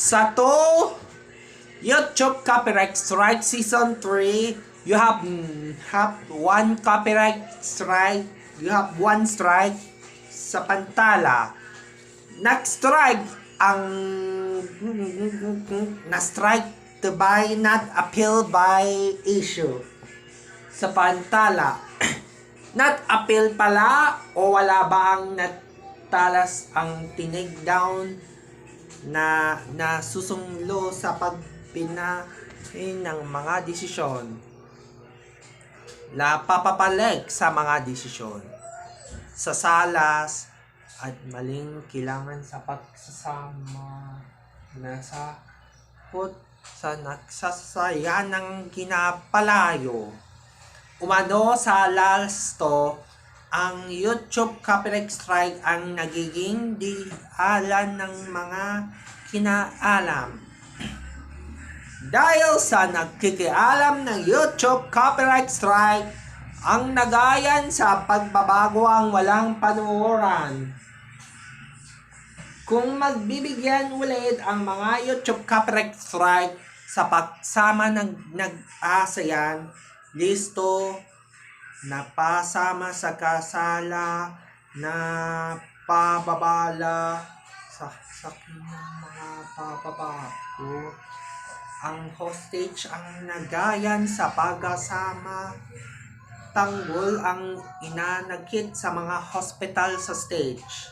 Sa to YouTube Copyright Strike Season 3, you have one copyright strike, you have one strike sa Pantala. Nag-strike ang na-strike by not appeal by issue sa Pantala. Not appeal pala o wala ba ang natalas ang tinig down na nasusunglo sa pagpinahin ng mga desisyon, papapalig sa mga desisyon, sa salas at maling kailangan sa pagsasama na sa nagsasaya ng kinapalayo. Umano sa lasto, ang YouTube copyright strike ang nagiging dialan ng mga kinaalam. Dahil sa nagkikialam ng YouTube copyright strike, ang nagayan sa pagbabago ang walang panuoran. Kung magbibigyan ulit ang mga YouTube copyright strike sa pagsama ng nag-asayan, listo, napasama sa kasala na pababala sa sakin ng mga pababago, ang hostage ang nagayan sa pagkasama, tanggol ang inanagkit sa mga hospital sa stage.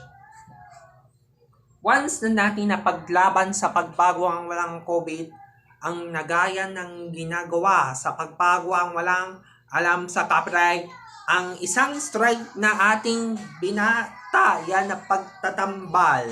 Once na natin napaglaban sa pagbago ang walang COVID, ang nagayan ng ginagawa sa pagbago ang walang alam sa copyright, ang isang strike na ating binatayan na pagtatambal.